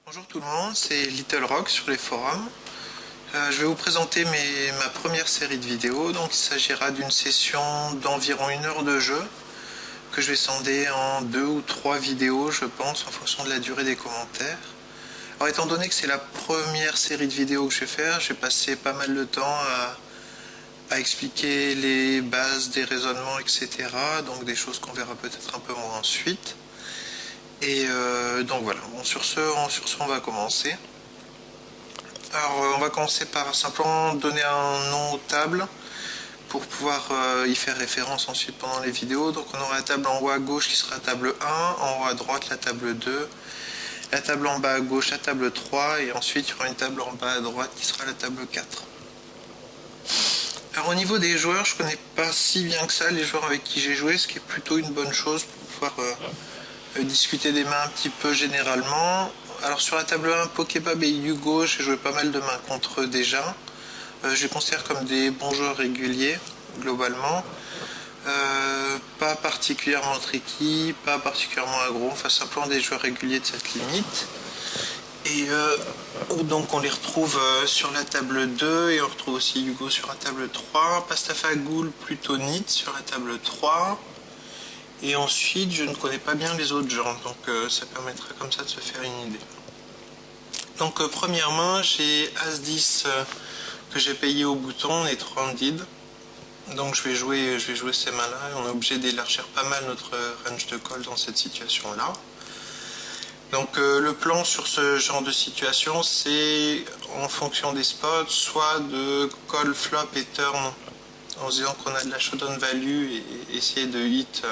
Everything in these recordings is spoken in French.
Bonjour tout le monde, c'est Little Rock sur les forums. Je vais vous présenter ma première série de vidéos. Donc il s'agira d'une session d'environ 1 heure de jeu que je vais scinder en 2 ou 3 vidéos, je pense, en fonction de la durée des commentaires. Alors étant donné que c'est la première série de vidéos que je vais faire, j'ai passé pas mal de temps à expliquer les bases des raisonnements, etc. Donc des choses qu'on verra peut-être un peu moins ensuite. Et donc voilà, bon, sur ce, on va commencer. Alors on va commencer par simplement donner un nom aux tables pour pouvoir y faire référence ensuite pendant les vidéos. Donc on aura la table en haut à gauche qui sera la table 1, en haut à droite la table 2, la table en bas à gauche la table 3 et ensuite il y aura une table en bas à droite qui sera la table 4. Alors au niveau des joueurs, je connais pas si bien que ça les joueurs avec qui j'ai joué, ce qui est plutôt une bonne chose pour pouvoir discuter des mains un petit peu généralement. Alors sur la table 1, Pokébab et Hugo, j'ai joué pas mal de mains contre eux déjà. Je les considère comme des bons joueurs réguliers, globalement. Pas particulièrement tricky, pas particulièrement aggro, enfin simplement des joueurs réguliers de cette limite. Et donc on les retrouve sur la table 2 et on retrouve aussi Hugo sur la table 3. Pastafagoul plutôt Nit sur la table 3. Et ensuite je ne connais pas bien les autres gens, donc ça permettra comme ça de se faire une idée. Donc première main, j'ai As-10 que j'ai payé au bouton et Trandid. Donc je vais jouer ces mains-là et on est obligé d'élargir pas mal notre range de call dans cette situation-là. Donc le plan sur ce genre de situation, c'est en fonction des spots, soit de call, flop et turn en se disant qu'on a de la showdown value et essayer de hit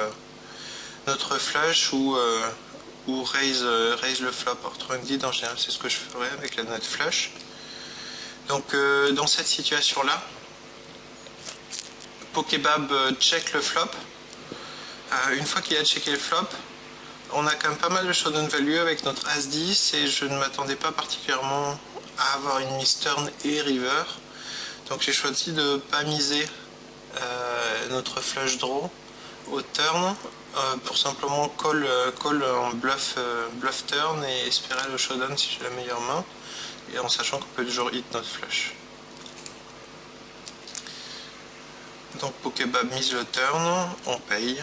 notre flush ou raise le flop or trunded. En général c'est ce que je ferais avec la note flush. Donc dans cette situation-là, Pokébab check le flop. Une fois qu'il a checké le flop, on a quand même pas mal de showdown value avec notre As-10 et je ne m'attendais pas particulièrement à avoir une miss turn et river. Donc j'ai choisi de ne pas miser notre flush draw au turn pour simplement call en bluff turn et espérer le showdown si j'ai la meilleure main et en sachant qu'on peut toujours hit notre flush. Donc Pokébab mise le turn, on paye.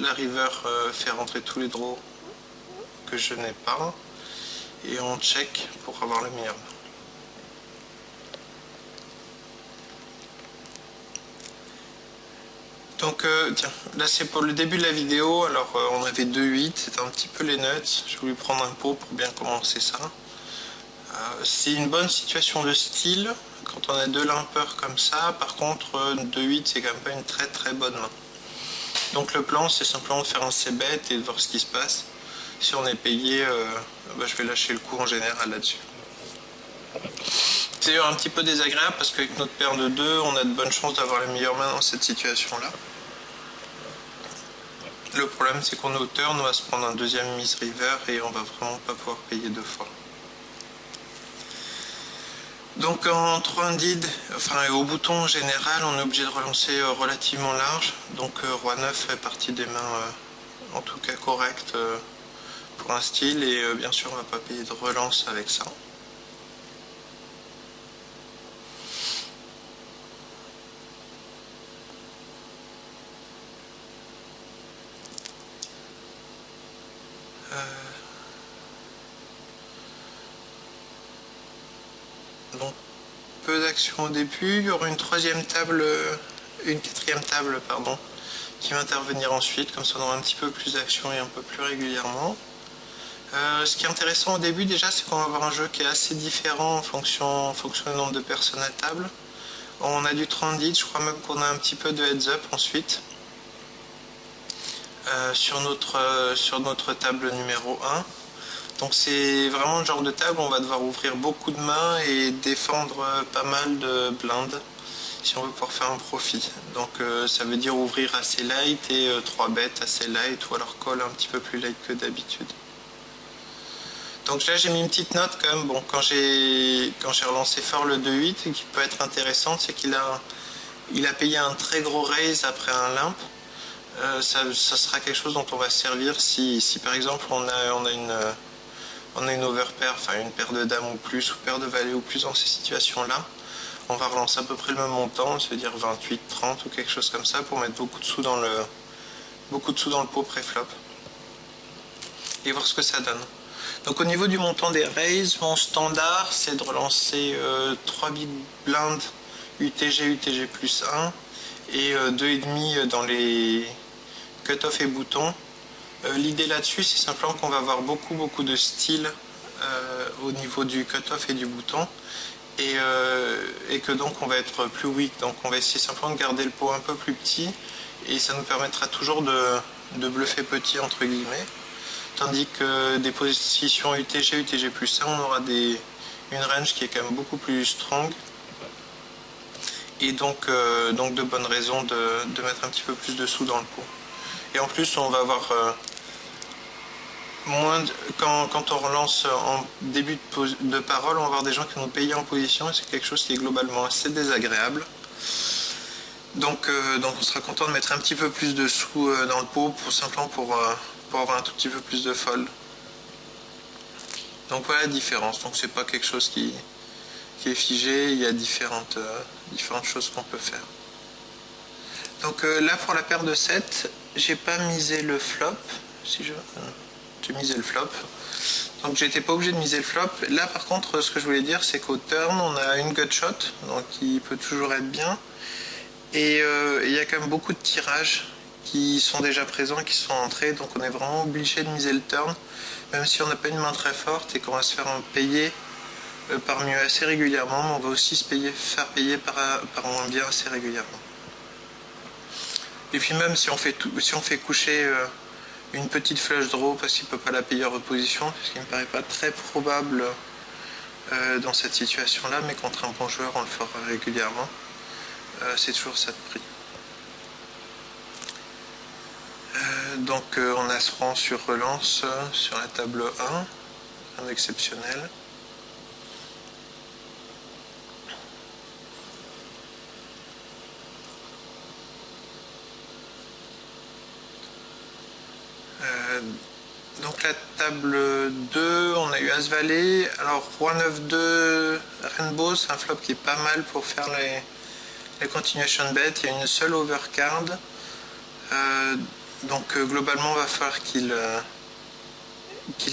La river fait rentrer tous les draws que je n'ai pas et on check pour avoir la meilleure main. Donc tiens, là c'est pour le début de la vidéo. Alors on avait 2-8, c'était un petit peu les nuts. J'ai voulu prendre un pot pour bien commencer ça. C'est une bonne situation de style quand on a deux limpers comme ça. Par contre 2-8 c'est quand même pas une très très bonne main. Donc le plan c'est simplement de faire un c-bet et de voir ce qui se passe. Si on est payé, je vais lâcher le coup en général là-dessus. C'est d'ailleurs un petit peu désagréable parce qu'avec notre paire de 2, on a de bonnes chances d'avoir la meilleure main dans cette situation-là. Le problème c'est qu'on est au turn, on va se prendre un deuxième miss river et on va vraiment pas pouvoir payer 2 fois. Donc en trunded, enfin au bouton en général, on est obligé de relancer relativement large. Donc Roi 9 fait partie des mains en tout cas correctes pour un style et bien sûr on va pas payer de relance avec ça. Donc peu d'action au début, il y aura une quatrième table pardon, qui va intervenir ensuite, comme ça on aura un petit peu plus d'action et un peu plus régulièrement. Ce qui est intéressant au début déjà, c'est qu'on va avoir un jeu qui est assez différent en fonction du nombre de personnes à table. On a du trended, je crois même qu'on a un petit peu de heads up ensuite sur notre table numéro 1. Donc c'est vraiment le genre de table où on va devoir ouvrir beaucoup de mains et défendre pas mal de blindes si on veut pouvoir faire un profit. Donc ça veut dire ouvrir assez light et 3 bêtes assez light ou alors call un petit peu plus light que d'habitude. Donc là j'ai mis une petite note quand même, bon, quand j'ai relancé fort le 2-8, et qui peut être intéressante, c'est qu'il a payé un très gros raise après un limp. Ça sera quelque chose dont on va se servir si par exemple on a on a une overpair, enfin une paire de dames ou plus, ou paire de valets ou plus dans ces situations-là, on va relancer à peu près le même montant, c'est-à-dire 28, 30 ou quelque chose comme ça, pour mettre beaucoup de sous dans le pot pré-flop et voir ce que ça donne. Donc au niveau du montant des raises, mon standard c'est de relancer 3 big blinds UTG, UTG plus 1 et 2,5 dans les cut-off et boutons. L'idée là-dessus c'est simplement qu'on va avoir beaucoup de style au niveau du cut-off et du bouton et que donc on va être plus weak, donc on va essayer simplement de garder le pot un peu plus petit et ça nous permettra toujours de bluffer petit entre guillemets, tandis que des positions UTG, UTG plus 1 on aura une range qui est quand même beaucoup plus strong et donc de bonnes raisons de mettre un petit peu plus de sous dans le pot. Et en plus on va avoir quand on relance en début de parole, on va avoir des gens qui vont nous payer en position et c'est quelque chose qui est globalement assez désagréable. Donc on sera content de mettre un petit peu plus de sous dans le pot simplement pour avoir un tout petit peu plus de fold. Donc voilà la différence. Donc c'est pas quelque chose qui est figé, il y a différentes choses qu'on peut faire. Donc là pour la paire de 7, j'ai pas misé le flop. J'ai misé le flop. Donc j'étais pas obligé de miser le flop. Là par contre ce que je voulais dire c'est qu'au turn on a une gut shot, donc qui peut toujours être bien. Et il y a quand même beaucoup de tirages qui sont déjà présents et qui sont entrés, donc on est vraiment obligé de miser le turn, même si on n'a pas une main très forte et qu'on va se faire payer par mieux assez régulièrement, mais on va aussi faire payer par moins bien assez régulièrement. Et puis même si on fait coucher une petite flush draw parce qu'il ne peut pas la payer en reposition, ce qui ne me paraît pas très probable dans cette situation-là, mais contre un bon joueur on le fera régulièrement. C'est toujours ça de prix. Donc on a ce rang sur relance sur la table 1, un exceptionnel. Donc la table 2, on a eu As-Valet. Alors Roi 9-2 Rainbow, c'est un flop qui est pas mal pour faire les continuation bet. Il y a une seule overcard. Donc globalement, il va falloir qu'il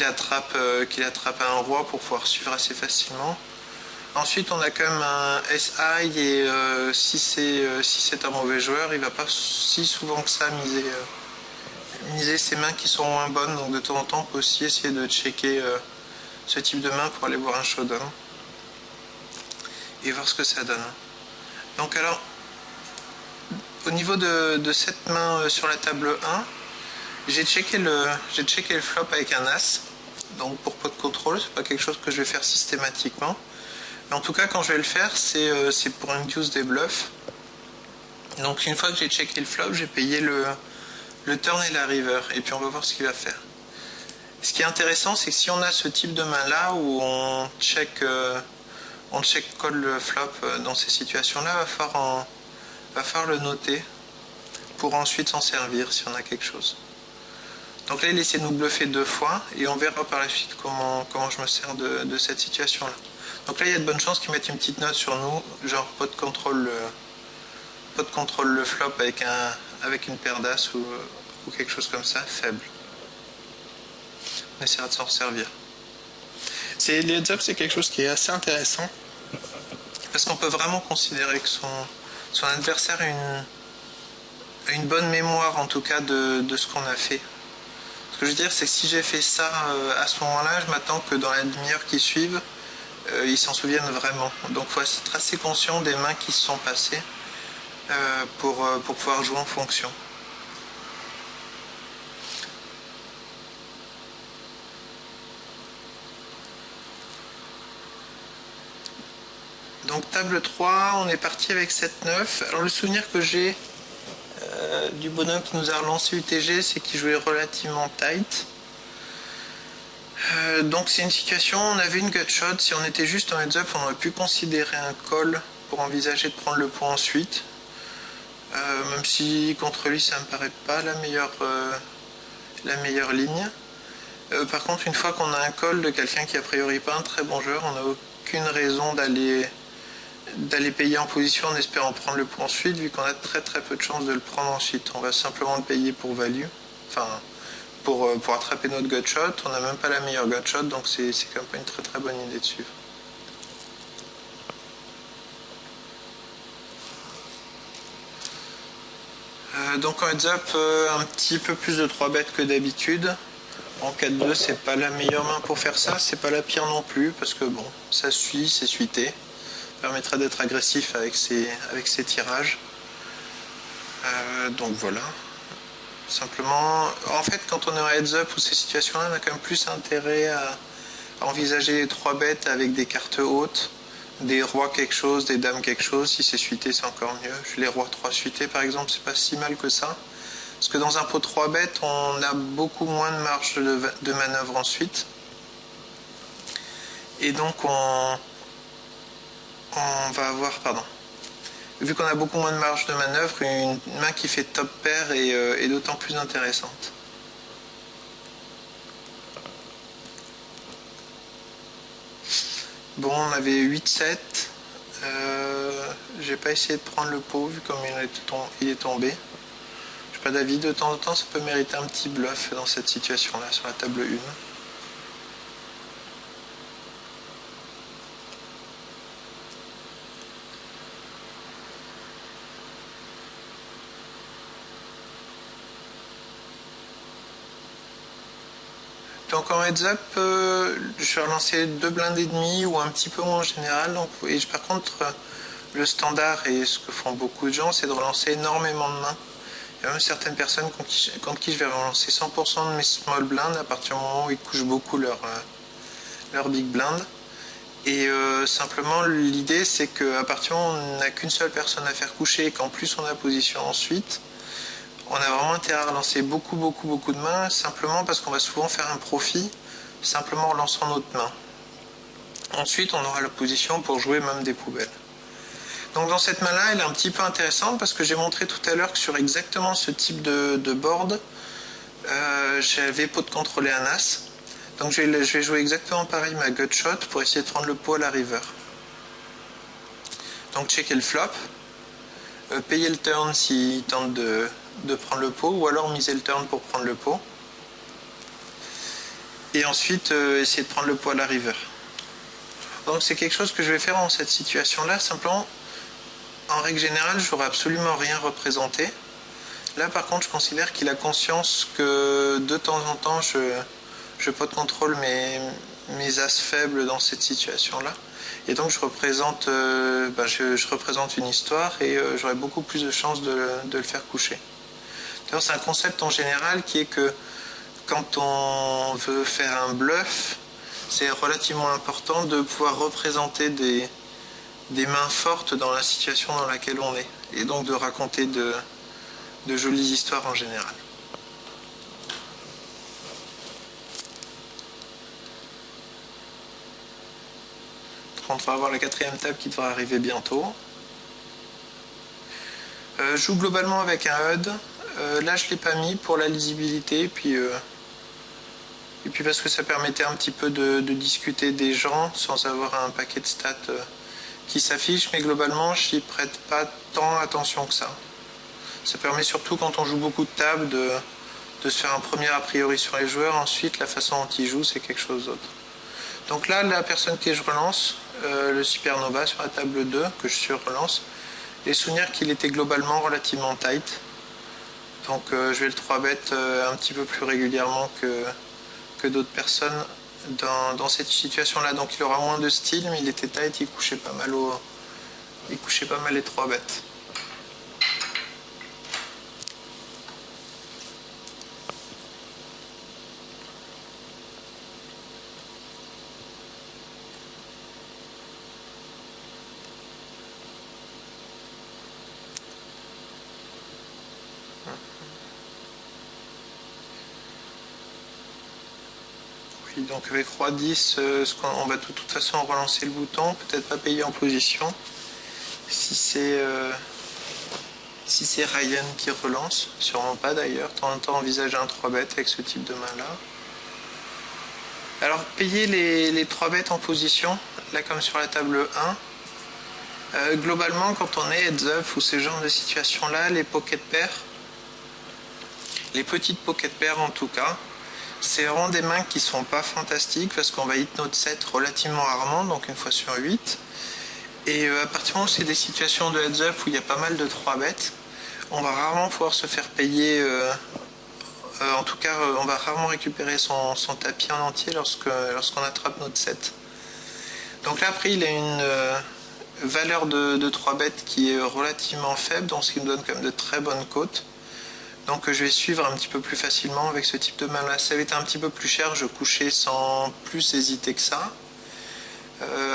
attrape un roi pour pouvoir suivre assez facilement. Ensuite, on a quand même un SI et si c'est un mauvais joueur, il va pas si souvent que ça miser ses mains qui sont moins bonnes. Donc de temps en temps, on peut aussi essayer de checker ce type de main pour aller voir un showdown et voir ce que ça donne. Donc alors, au niveau de cette main sur la table 1, j'ai checké le flop avec un As. Donc pour pot de contrôle, c'est pas quelque chose que je vais faire systématiquement. Mais en tout cas, quand je vais le faire, c'est pour induce des bluffs. Donc une fois que j'ai checké le flop, j'ai payé le turn et la river. Et puis on va voir ce qu'il va faire. Ce qui est intéressant, c'est que si on a ce type de main là où on check call le flop dans ces situations-là, va falloir le noter pour ensuite s'en servir si on a quelque chose. Donc là, il essaie de nous bluffer 2 fois et on verra par la suite comment je me sers de cette situation-là. Donc là, il y a de bonnes chances qu'ils mettent une petite note sur nous, genre pot de contrôle le flop avec une paire d'as ou quelque chose comme ça, faible. On essaiera de s'en servir. Les heads-up, c'est quelque chose qui est assez intéressant parce qu'on peut vraiment considérer que son adversaire a une bonne mémoire en tout cas de ce qu'on a fait. Ce que je veux dire, c'est que si j'ai fait ça à ce moment-là, je m'attends que dans la demi-heure qui suive, ils s'en souviennent vraiment. Donc il faut être assez conscient des mains qui se sont passées pour pouvoir jouer en fonction. Donc table 3, on est parti avec 7-9. Alors le souvenir que j'ai du bonhomme qui nous a relancé UTG, c'est qu'il jouait relativement tight. Donc c'est une situation, on avait une gut shot, si on était juste en heads up, on aurait pu considérer un call pour envisager de prendre le pot ensuite. Même si contre lui ça me paraît pas la meilleure ligne. Par contre, une fois qu'on a un call de quelqu'un qui a priori pas un très bon joueur, on n'a aucune raison d'aller payer en position en espérant prendre le pot ensuite, vu qu'on a très peu de chances de le prendre ensuite. On va simplement le payer pour value, enfin pour attraper notre gut shot. On n'a même pas la meilleure gut shot, donc c'est quand même pas une très bonne idée de suivre. Donc en heads up, un petit peu plus de 3 bêtes que d'habitude. En 4-2, c'est pas la meilleure main pour faire ça, c'est pas la pire non plus, parce que bon, ça suit, c'est suité. Ça permettra d'être agressif avec ses tirages. Donc voilà. Simplement, en fait, quand on est en heads up ou ces situations-là, on a quand même plus intérêt à envisager les 3 bêtes avec des cartes hautes, des rois quelque chose, des dames quelque chose. Si c'est suité, c'est encore mieux. Les rois 3 suités, par exemple, c'est pas si mal que ça. Parce que dans un pot 3 bêtes, on a beaucoup moins de marge de manœuvre ensuite. Et donc on va avoir, vu qu'on a beaucoup moins de marge de manœuvre, une main qui fait top pair est d'autant plus intéressante. Bon, on avait 8-7. J'ai pas essayé de prendre le pot vu comme il est tombé. J'ai pas d'avis, de temps en temps ça peut mériter un petit bluff dans cette situation-là sur la table 1. Donc en heads up, je vais relancer 2 blindes et demi ou un petit peu moins en général. Donc, et par contre, le standard et ce que font beaucoup de gens, c'est de relancer énormément de mains. Il y a même certaines personnes contre qui je vais relancer 100% de mes small blinds à partir du moment où ils couchent beaucoup leur big blind. Et simplement l'idée c'est qu'à partir du moment où on n'a qu'une seule personne à faire coucher et qu'en plus on a position ensuite, on a vraiment intérêt à relancer beaucoup de mains, simplement parce qu'on va souvent faire un profit simplement en relançant notre main. Ensuite on aura la position pour jouer même des poubelles. Donc dans cette main là elle est un petit peu intéressante parce que j'ai montré tout à l'heure que sur exactement ce type de board j'avais pot de contrôler un as. Donc je vais jouer exactement pareil ma gut shot pour essayer de prendre le pot à la river. Donc checker le flop, payer le turn s'il tente de prendre le pot, ou alors miser le turn pour prendre le pot. Et ensuite essayer de prendre le pot à la river. Donc c'est quelque chose que je vais faire dans cette situation-là, simplement, en règle générale, je n'aurai absolument rien représenté. Là par contre, je considère qu'il a conscience que de temps en temps, je pot contrôle mes as faibles dans cette situation-là. Et donc je représente une histoire et j'aurai beaucoup plus de chances de le faire coucher. D'ailleurs, c'est un concept en général qui est que quand on veut faire un bluff, c'est relativement important de pouvoir représenter des mains fortes dans la situation dans laquelle on est. Et donc de raconter de jolies histoires en général. On va avoir la 4e table qui devra arriver bientôt. Je joue globalement avec un HUD. Là je ne l'ai pas mis pour la lisibilité et puis parce que ça permettait un petit peu de discuter des gens sans avoir un paquet de stats qui s'affiche, mais globalement je n'y prête pas tant attention que ça. Ça permet surtout quand on joue beaucoup de tables de se faire un premier a priori sur les joueurs, ensuite la façon dont ils jouent c'est quelque chose d'autre. Donc là la personne que je relance, le Supernova sur la table 2 que je surrelance, et souvenir qu'il était globalement relativement tight. Donc je vais le 3-bet un petit peu plus régulièrement que d'autres personnes dans cette situation-là. Donc il aura moins de style, mais il était tight, il couchait pas mal les 3-bets. Donc avec Roi 10, on va de toute façon relancer le bouton, peut-être pas payer en position. Si c'est Ryan qui relance, sûrement pas d'ailleurs. De temps en temps envisager un 3-bet avec ce type de main là. Alors payer les 3 bêtes en position, là comme sur la table 1, globalement quand on est heads up ou ce genre de situation là, les pocket pairs, les petites pocket pairs en tout cas, c'est vraiment des mains qui sont pas fantastiques parce qu'on va hit notre 7 relativement rarement, donc une fois sur 8. Et à partir du moment où c'est des situations de heads up où il y a pas mal de 3 bêtes, on va rarement pouvoir se faire payer, en tout cas on va rarement récupérer son tapis en entier lorsqu'on attrape notre 7. Donc là après il a une valeur de 3 bêtes qui est relativement faible, donc ce qui me donne quand même de très bonnes côtes. Donc je vais suivre un petit peu plus facilement avec ce type de main là. Ça avait été un petit peu plus cher, je couchais sans plus hésiter que ça.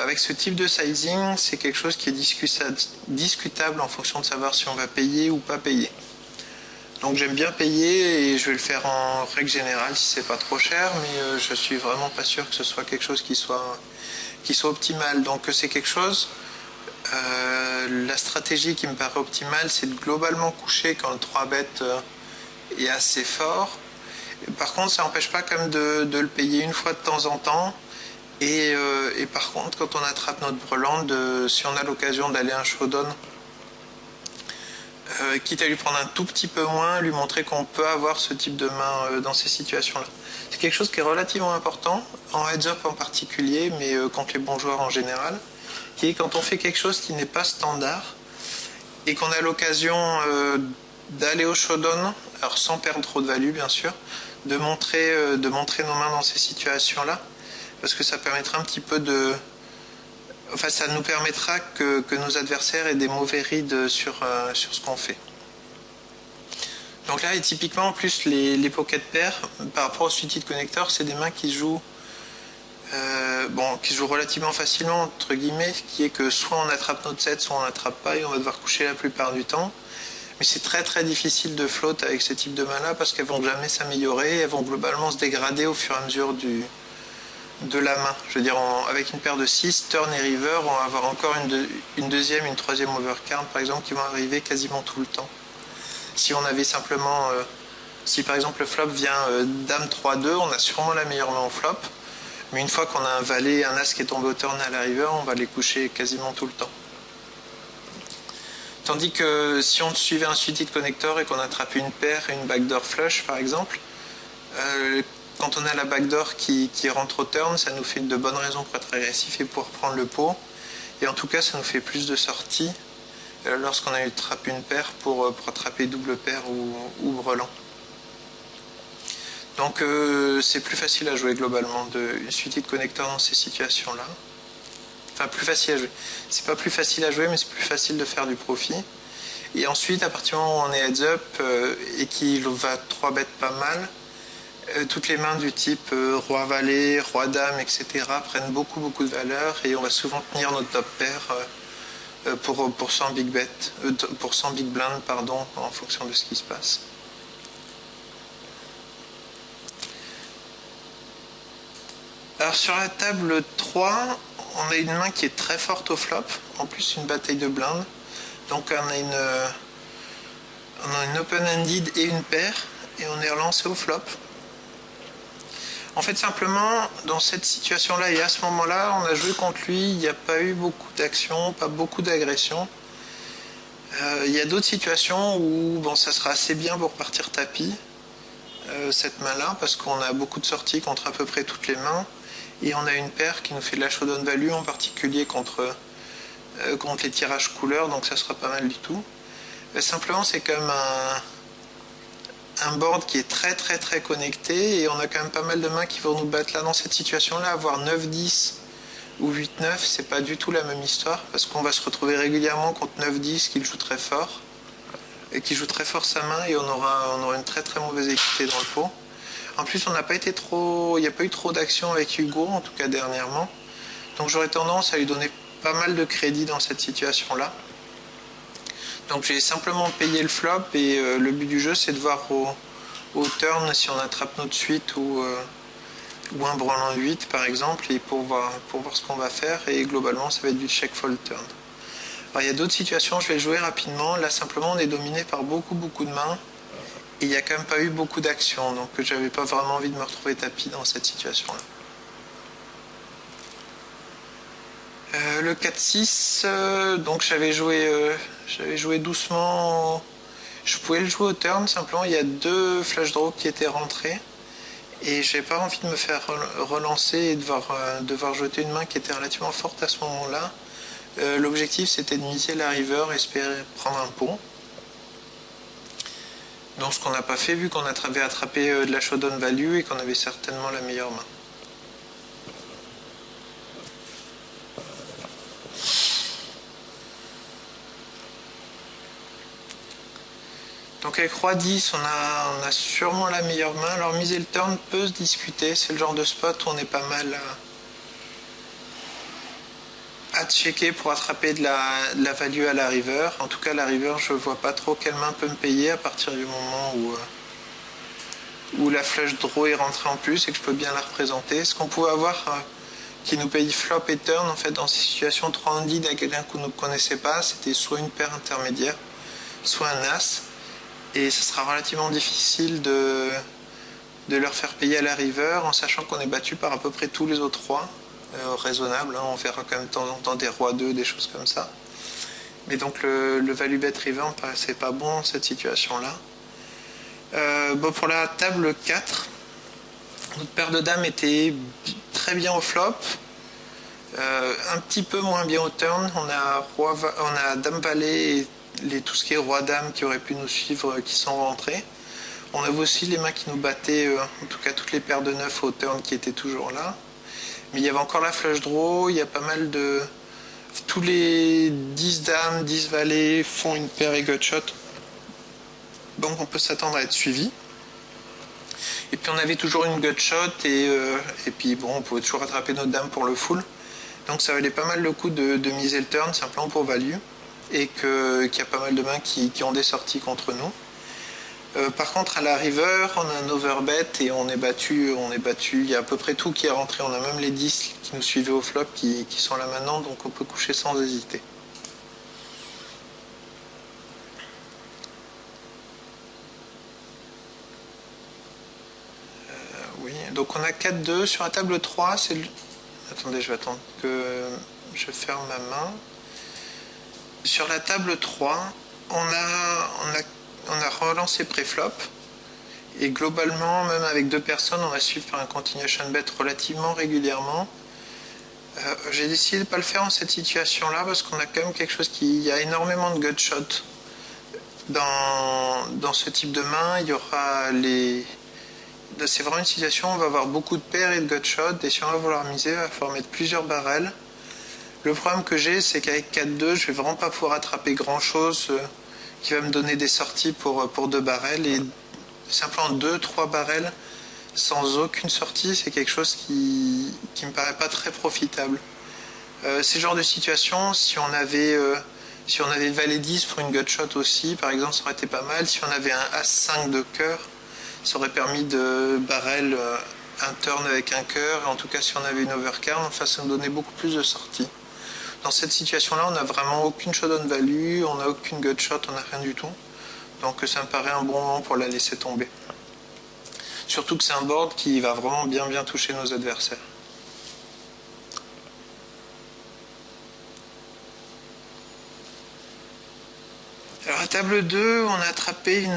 Avec ce type de sizing, c'est quelque chose qui est discutable en fonction de savoir si on va payer ou pas payer. Donc j'aime bien payer et je vais le faire en règle générale si c'est pas trop cher, mais je suis vraiment pas sûr que ce soit quelque chose qui soit optimal. Donc c'est quelque chose, la stratégie qui me paraît optimale, c'est de globalement coucher quand le 3 bêtes est assez fort. Par contre, ça n'empêche pas quand même de le payer une fois de temps en temps. Et par contre, quand on attrape notre breland, si on a l'occasion d'aller un showdown, quitte à lui prendre un tout petit peu moins, lui montrer qu'on peut avoir ce type de main dans ces situations-là. C'est quelque chose qui est relativement important, en heads-up en particulier, mais contre les bons joueurs en général, qui est quand on fait quelque chose qui n'est pas standard, et qu'on a l'occasion d'aller au showdown, alors sans perdre trop de value bien sûr, de montrer nos mains dans ces situations-là, parce que ça permettra un petit peu de... Enfin, ça nous permettra que nos adversaires aient des mauvais reads sur ce qu'on fait. Donc là, et typiquement, en plus, les pocket pairs, par rapport au suited connector, c'est des mains qui jouent qui jouent relativement facilement, entre guillemets, qui est que soit on attrape notre 7, soit on n'attrape pas et on va devoir coucher la plupart du temps. Mais c'est très très difficile de float avec ce type de mains-là parce qu'elles vont jamais s'améliorer, elles vont globalement se dégrader au fur et à mesure de la main. Je veux dire, avec une paire de 6, turn et river, on va avoir encore une deuxième, une troisième overcard par exemple qui vont arriver quasiment tout le temps. Si on avait simplement, si par exemple le flop vient dame 3-2, on a sûrement la meilleure main au flop, mais une fois qu'on a un valet, un as qui est tombé au turn à la river, on va les coucher quasiment tout le temps. Tandis que si on suivait un suited connector et qu'on attrape une paire et une backdoor flush par exemple, quand on a la backdoor qui rentre au turn, ça nous fait de bonnes raisons pour être agressif et pour prendre le pot. Et en tout cas, ça nous fait plus de sorties lorsqu'on attrape une paire pour attraper double paire ou brelan. Donc c'est plus facile à jouer globalement une suite de connecteurs dans ces situations-là. Enfin, plus facile à jouer. C'est pas plus facile à jouer, mais c'est plus facile de faire du profit. Et ensuite, à partir du moment où on est heads up et qu'il va 3 bêtes pas mal, toutes les mains du type roi-valet, roi-dame, etc. prennent beaucoup de valeur et on va souvent tenir notre top pair pour 100 big bet, pour 100 big blind, pardon, en fonction de ce qui se passe. Alors sur la table 3, on a une main qui est très forte au flop, en plus une bataille de blindes. Donc on a une open-ended et une paire, et on est relancé au flop. En fait, simplement, dans cette situation-là et à ce moment-là, on a joué contre lui, il n'y a pas eu beaucoup d'action, pas beaucoup d'agression. Il y a d'autres situations où ça sera assez bien pour partir tapis, cette main-là, parce qu'on a beaucoup de sorties contre à peu près toutes les mains, et on a une paire qui nous fait de la showdown value, en particulier contre les tirages couleurs, donc ça sera pas mal du tout. Simplement, c'est quand même un board qui est très connecté et on a quand même pas mal de mains qui vont nous battre là dans cette situation là. Avoir 9-10 ou 8-9, c'est pas du tout la même histoire parce qu'on va se retrouver régulièrement contre 9-10 qui joue très fort et qui joue très fort sa main et on aura une très mauvaise équité dans le pot. En plus, il n'y a pas eu trop d'action avec Hugo, en tout cas dernièrement, donc j'aurais tendance à lui donner pas mal de crédit dans cette situation là. Donc j'ai simplement payé le flop et le but du jeu c'est de voir au turn si on attrape notre suite ou un brelan 8 par exemple et pour voir ce qu'on va faire et globalement ça va être du check fold turn. Alors il y a d'autres situations, je vais jouer rapidement. Là simplement on est dominé par beaucoup de mains et il n'y a quand même pas eu beaucoup d'action donc j'avais pas vraiment envie de me retrouver tapis dans cette situation là. Le 4-6, donc j'avais joué doucement. Je pouvais le jouer au turn, simplement il y a 2 flash draws qui étaient rentrés. Et j'avais pas envie de me faire relancer et devoir jeter une main qui était relativement forte à ce moment-là. L'objectif c'était de miser la river, espérer prendre un pot. Donc ce qu'on n'a pas fait vu qu'on avait attrapé de la showdown value et qu'on avait certainement la meilleure main. Donc avec Roi 10, on a sûrement la meilleure main. Alors miser le turn peut se discuter, c'est le genre de spot où on est pas mal à checker pour attraper de la value à la river. En tout cas, la river, je vois pas trop quelle main peut me payer à partir du moment où la flush draw est rentrée en plus et que je peux bien la représenter. Ce qu'on pouvait avoir qui nous paye flop et turn, en fait, dans ces situations 3 handed à quelqu'un qu'on ne connaissait pas, c'était soit une paire intermédiaire, soit un as. Et ce sera relativement difficile de leur faire payer à la river en sachant qu'on est battu par à peu près tous les autres rois. Raisonnable, hein, on verra quand même de temps en temps des rois 2, des choses comme ça. Mais donc le value bet river me paraissait pas bon dans cette situation-là. Bon, pour la table 4, notre paire de dames était très bien au flop, un petit peu moins bien au turn. On a dame valet et tout ce qui est roi dame qui aurait pu nous suivre qui sont rentrés. On avait aussi les mains qui nous battaient, en tout cas toutes les paires de 9 au turn qui étaient toujours là. Mais il y avait encore la flush draw, il y a pas mal de... Tous les 10 dames, 10 valets font une paire et gutshot. Donc on peut s'attendre à être suivi. Et puis on avait toujours une gutshot et puis bon, on pouvait toujours attraper notre dame pour le full. Donc ça valait pas mal le coup de miser le turn simplement pour value. Et qu'il y a pas mal de mains qui ont des sorties contre nous. Par contre à la river on a un overbet et on est battu, il y a à peu près tout qui est rentré, on a même les 10 qui nous suivaient au flop qui sont là maintenant, donc on peut coucher sans hésiter. Oui, donc on a 4-2 sur la table 3, attendez, je vais attendre que je ferme ma main. Sur la table 3, on a relancé pré-flop. Et globalement, même avec 2 personnes, on va suivre par un continuation bet relativement régulièrement. J'ai décidé de ne pas le faire en cette situation-là parce qu'on a quand même quelque chose il y a énormément de gutshot dans ce type de main. Il y aura c'est vraiment une situation où on va avoir beaucoup de paires et de gutshot et si on va vouloir miser, il va falloir mettre plusieurs barrels. Le problème que j'ai, c'est qu'avec 4-2, je vais vraiment pas pouvoir attraper grand-chose qui va me donner des sorties pour 2 barrels et simplement 2-3 barrels sans aucune sortie, c'est quelque chose qui me paraît pas très profitable. C'est le genre de situation, si on avait valet 10 pour une gutshot aussi, par exemple, ça aurait été pas mal. Si on avait un as-5 de cœur, ça aurait permis de barrel un turn avec un cœur, et en tout cas si on avait une overcard, enfin ça nous donnait beaucoup plus de sorties. Dans cette situation-là, on n'a vraiment aucune showdown value, on n'a aucune gutshot, on n'a rien du tout. Donc ça me paraît un bon moment pour la laisser tomber. Surtout que c'est un board qui va vraiment bien toucher nos adversaires. Alors à table 2, on a attrapé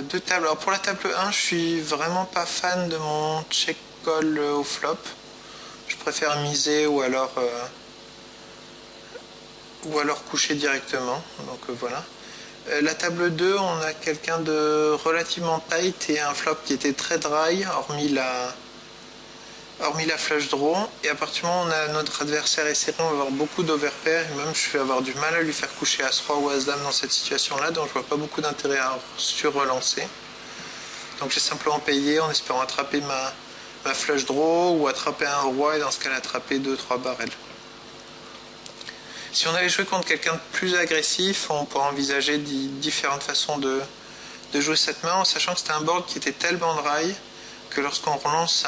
deux tables. Alors pour la table 1, je suis vraiment pas fan de mon check call au flop. Je préfère miser ou alors coucher directement. Donc voilà. La table 2, on a quelqu'un de relativement tight et un flop qui était très dry, hormis la flush draw. Et à partir du moment où on a notre adversaire est serré, on va avoir beaucoup d'overpair. Et même, je vais avoir du mal à lui faire coucher As-Roi ou As-Dame dans cette situation-là. Donc, je vois pas beaucoup d'intérêt à sur-relancer. Donc, j'ai simplement payé en espérant attraper ma flush draw ou attraper un roi et dans ce cas-là, attraper 2-3 barrels. Si on avait joué contre quelqu'un de plus agressif, on pourrait envisager différentes façons de jouer cette main en sachant que c'était un board qui était tellement dry que lorsqu'on relance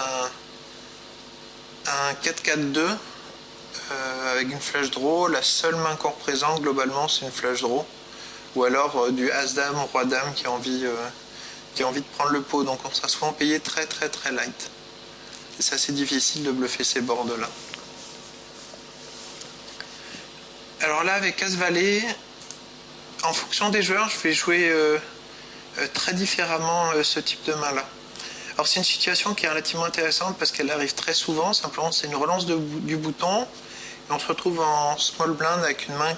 un 4-4-2 avec une flush draw, la seule main qu'on représente globalement c'est une flush draw ou alors du As-Dame ou Roi-Dame qui a envie de prendre le pot, donc on sera souvent payé très light. c'est assez difficile de bluffer ces boards là. Alors là avec As-Valet, en fonction des joueurs, je vais jouer très différemment ce type de main là. Alors c'est une situation qui est relativement intéressante parce qu'elle arrive très souvent, simplement c'est une relance du bouton et on se retrouve en small blind avec une main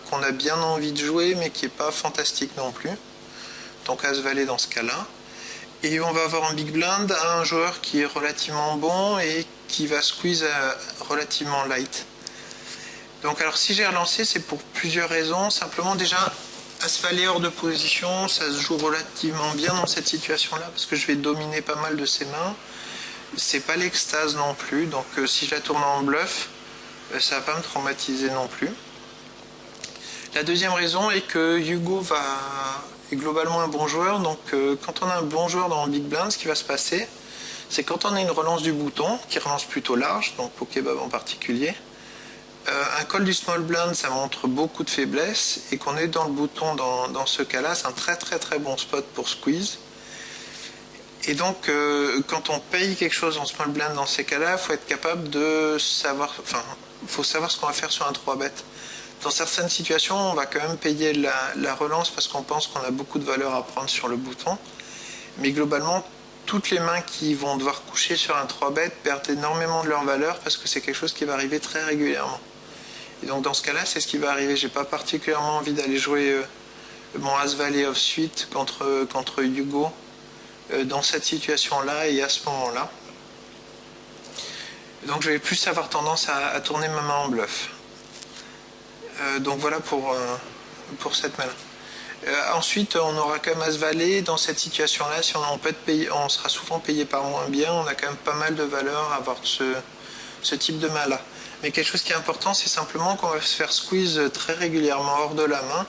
qu'on a bien envie de jouer mais qui n'est pas fantastique non plus. Donc As-Valet dans ce cas-là. Et on va avoir en big blind un joueur qui est relativement bon et qui va squeeze relativement light. Donc alors si j'ai relancé, c'est pour plusieurs raisons. Simplement déjà, As-Valet hors de position, ça se joue relativement bien dans cette situation-là parce que je vais dominer pas mal de ses mains. C'est pas l'extase non plus, donc si je la tourne en bluff, ça va pas me traumatiser non plus. La deuxième raison est que Hugo est globalement un bon joueur, donc quand on a un bon joueur dans le big blind, ce qui va se passer, c'est quand on a une relance du bouton, qui relance plutôt large, donc Pokébab en particulier, un call du small blind, ça montre beaucoup de faiblesse, et qu'on est dans le bouton dans ce cas-là, c'est un très très très bon spot pour squeeze. Et donc, quand on paye quelque chose en small blind dans ces cas-là, il faut être capable de savoir, faut savoir ce qu'on va faire sur un 3-bet. Dans certaines situations, on va quand même payer la relance parce qu'on pense qu'on a beaucoup de valeur à prendre sur le bouton. Mais globalement, toutes les mains qui vont devoir coucher sur un 3-bet perdent énormément de leur valeur parce que c'est quelque chose qui va arriver très régulièrement. Et donc dans ce cas-là, c'est ce qui va arriver. J'ai pas particulièrement envie d'aller jouer mon As-Valet off-suite contre Hugo dans cette situation-là et à ce moment-là. Donc je vais plus avoir tendance à tourner ma main en bluff. Donc voilà pour cette main. Ensuite, on aura quand même As-Valet. Dans cette situation-là, si on sera souvent payé par moins bien, on a quand même pas mal de valeur à avoir ce type de main-là. Mais quelque chose qui est important, c'est simplement qu'on va se faire squeeze très régulièrement hors de la main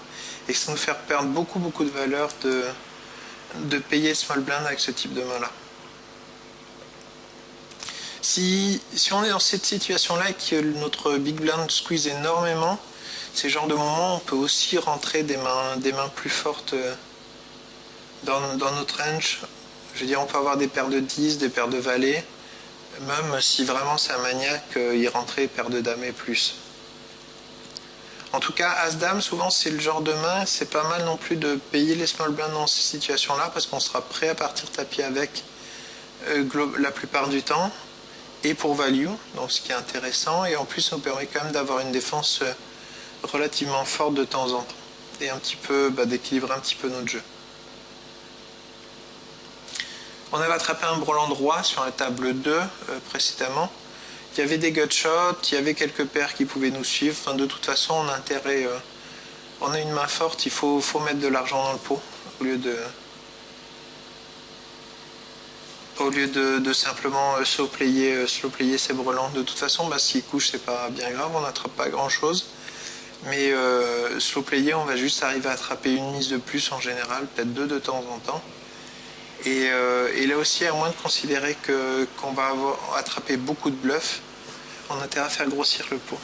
et que ça nous fait perdre beaucoup de valeur de payer small blind avec ce type de main-là. Si on est dans cette situation-là et que notre big blind squeeze énormément, c'est le genre de moment où on peut aussi rentrer des mains plus fortes dans notre range. Je veux dire, on peut avoir des paires de 10, des paires de valets, même si vraiment c'est un maniaque, y rentrer paires de dames et plus. En tout cas, As-Dame, souvent c'est le genre de main, c'est pas mal non plus de payer les small blinds dans ces situations-là parce qu'on sera prêt à partir tapis avec la plupart du temps et pour value, donc ce qui est intéressant, et en plus ça nous permet quand même d'avoir une défense relativement forte de temps en temps et un petit peu d'équilibrer un petit peu notre jeu. On avait attrapé un brelan droit sur la table 2 précédemment. Il y avait des gutshots, il y avait quelques paires qui pouvaient nous suivre. Enfin, de toute façon, on a intérêt, on a une main forte, il faut mettre de l'argent dans le pot au lieu de simplement slow player ses brelans. De toute façon, s'il couche, c'est pas bien grave, on n'attrape pas grand chose. Mais slow player, on va juste arriver à attraper une mise de plus en général, peut-être deux de temps en temps. Et là aussi, à moins de considérer qu'on va attraper beaucoup de bluffs, on a intérêt à faire grossir le pot.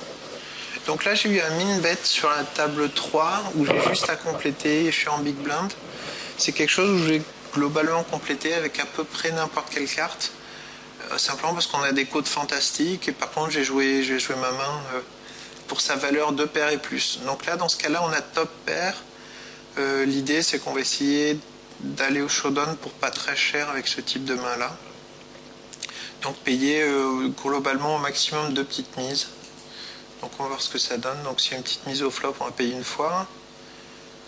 Donc là, j'ai eu un min bet sur la table 3 où j'ai juste à compléter et je suis en big blind. C'est quelque chose où j'ai globalement complété avec à peu près n'importe quelle carte. Simplement parce qu'on a des codes fantastiques et par contre, je vais jouer ma main pour sa valeur 2 paires et plus. Donc là, dans ce cas-là, on a top pair. L'idée, c'est qu'on va essayer d'aller au showdown pour pas très cher avec ce type de main là. Donc payer globalement au maximum 2 petites mises. Donc on va voir ce que ça donne. Donc s'il y a une petite mise au flop, on va payer une fois.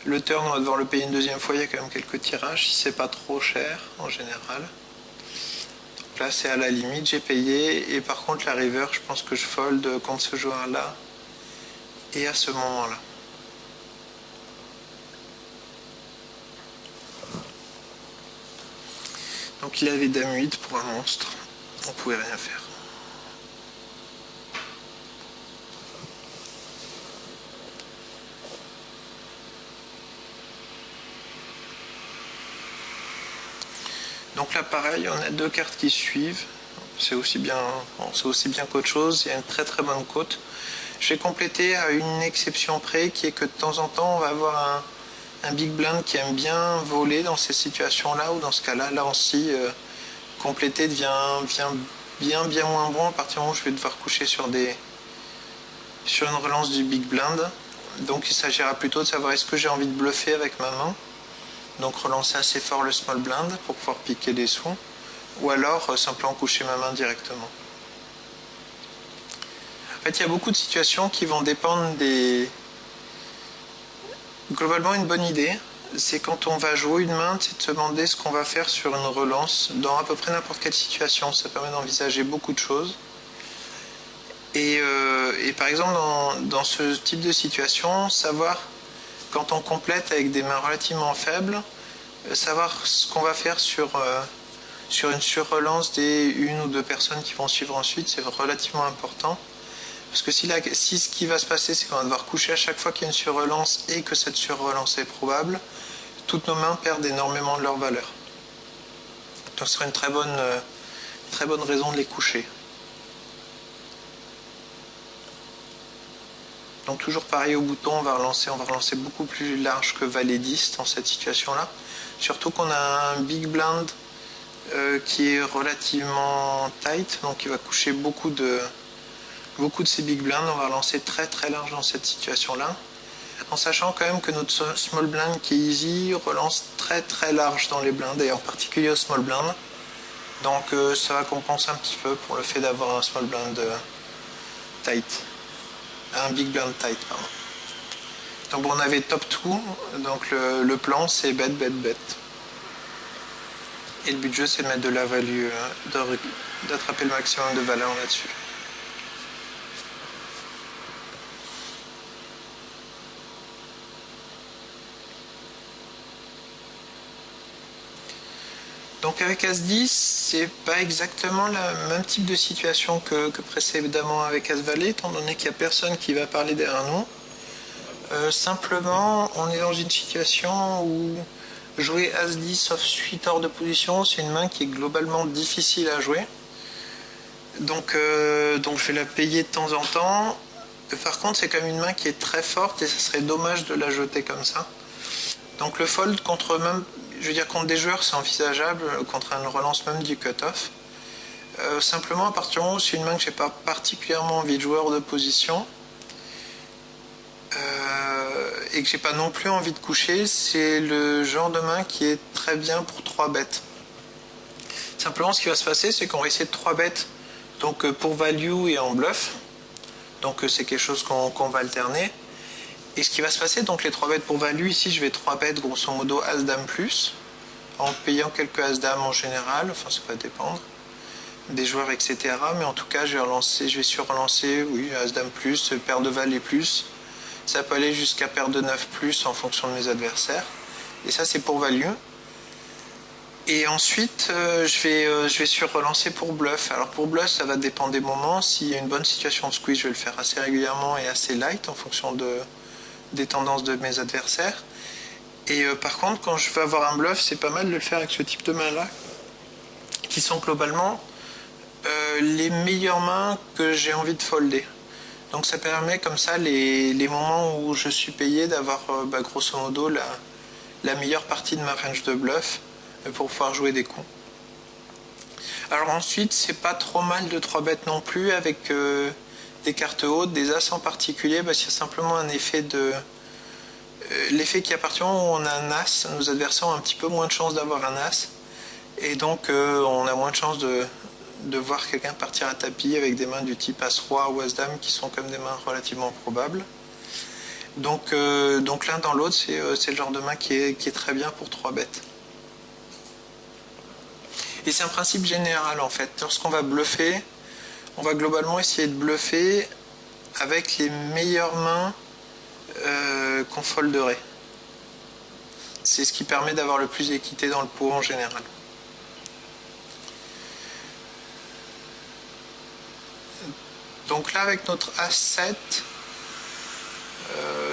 Le turn, on va devoir le payer une deuxième fois, il y a quand même quelques tirages, si c'est pas trop cher en général. Donc là c'est à la limite, j'ai payé. Et par contre la river, je pense que je fold contre ce joueur là. Et à ce moment là. Donc il avait dame 8 pour un monstre, on pouvait rien faire. Donc là pareil, on a deux cartes qui suivent, c'est aussi bien qu'autre chose, il y a une très très bonne cote. Je vais compléter à une exception près qui est que de temps en temps on va avoir un big blind qui aime bien voler dans ces situations là, ou dans ce cas là, là aussi compléter devient bien moins bon à partir du moment où je vais devoir coucher sur une relance du big blind. Donc il s'agira plutôt de savoir est-ce que j'ai envie de bluffer avec ma main, donc relancer assez fort le small blind pour pouvoir piquer des sous, ou alors simplement coucher ma main directement. En fait, il y a beaucoup de situations qui vont dépendre des... Globalement, une bonne idée, c'est quand on va jouer une main, c'est de se demander ce qu'on va faire sur une relance dans à peu près n'importe quelle situation. Ça permet d'envisager beaucoup de choses. Et par exemple, dans ce type de situation, savoir, quand on complète avec des mains relativement faibles, savoir ce qu'on va faire sur une surrelance des une ou deux personnes qui vont suivre ensuite, c'est relativement important. Parce que si ce qui va se passer, c'est qu'on va devoir coucher à chaque fois qu'il y a une surrelance et que cette surrelance est probable, toutes nos mains perdent énormément de leur valeur. Donc ce serait une très bonne raison de les coucher. Donc toujours pareil au bouton, on va relancer beaucoup plus large que valet 10 dans cette situation-là. Surtout qu'on a un big blind qui est relativement tight, donc il va coucher beaucoup de ces big blinds. On va relancer très large dans cette situation-là, en sachant quand même que notre small blind qui est easy relance très large dans les blinds, et en particulier au small blind. Donc ça va compenser un petit peu pour le fait d'avoir un small blind tight. Un big blind tight, pardon. Donc bon, on avait top 2, donc le plan c'est bet. Et le but de jeu c'est de mettre de la value, d'attraper le maximum de valeur là-dessus. Donc avec As-10, c'est pas exactement le même type de situation que précédemment avec As-Valet, étant donné qu'il n'y a personne qui va parler derrière nous. Simplement, on est dans une situation où jouer As-10 sauf suite hors de position, c'est une main qui est globalement difficile à jouer. Donc je vais la payer de temps en temps. Par contre, c'est quand même une main qui est très forte et ça serait dommage de la jeter comme ça. Donc le fold contre des joueurs, c'est envisageable, contre une relance même du cut-off. Simplement, à partir du moment où c'est une main que j'ai pas particulièrement envie de jouer hors de position, et que j'ai pas non plus envie de coucher, c'est le genre de main qui est très bien pour 3 bêtes. Simplement, ce qui va se passer, c'est qu'on va essayer de 3 bêtes donc pour value et en bluff. Donc c'est quelque chose qu'on va alterner. Et ce qui va se passer, donc les 3 bêtes pour value, ici je vais 3 bêtes grosso modo As-Dame plus, en payant quelques As-Dame en général, enfin ça va dépendre des joueurs, etc. Mais en tout cas, je vais surrelancer, oui, As-Dame plus, paire de valet plus. Ça peut aller jusqu'à paire de 9 plus en fonction de mes adversaires. Et ça, c'est pour value. Et ensuite, je vais surrelancer pour bluff. Alors pour bluff, ça va dépendre des moments. S'il y a une bonne situation de squeeze, je vais le faire assez régulièrement et assez light en fonction des tendances de mes adversaires. Et par contre, quand je veux avoir un bluff, c'est pas mal de le faire avec ce type de mains-là, qui sont globalement les meilleures mains que j'ai envie de folder. Donc ça permet comme ça les moments où je suis payé d'avoir grosso modo la meilleure partie de ma range de bluff pour pouvoir jouer des coups. Alors ensuite, c'est pas trop mal de 3 bêtes non plus avec des cartes hautes, des as en particulier, parce qu'il y a simplement un effet l'effet qui, à partir du moment où on a un as, nos adversaires ont un petit peu moins de chances d'avoir un as, et donc on a moins de chances de voir quelqu'un partir à tapis avec des mains du type As-Roi ou As-Dame qui sont comme des mains relativement probables. Donc l'un dans l'autre, c'est le genre de main qui est très bien pour 3 bêtes. Et c'est un principe général en fait. Lorsqu'on va bluffer, on va globalement essayer de bluffer avec les meilleures mains qu'on folderait. C'est ce qui permet d'avoir le plus d'équité dans le pot en général. Donc là, avec notre As-7,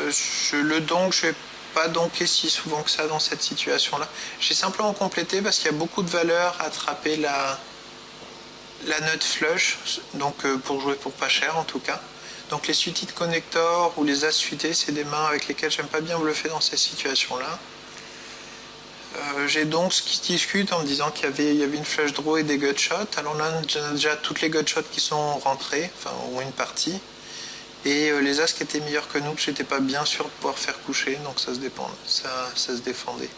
je vais pas donker si souvent que ça dans cette situation-là. J'ai simplement complété parce qu'il y a beaucoup de valeur à attraper la nut flush, donc pour jouer pour pas cher en tout cas. Donc les suited connectors ou les as suités, c'est des mains avec lesquelles j'aime pas bien bluffer dans ces situations-là. J'ai donc ce qui se discute en me disant qu'il y avait une flush draw et des gutshots. Alors là, on a déjà toutes les gutshots qui sont rentrées, enfin au moins une partie. Et les as qui étaient meilleurs que nous, que j'étais pas bien sûr de pouvoir faire coucher, donc ça se défendait.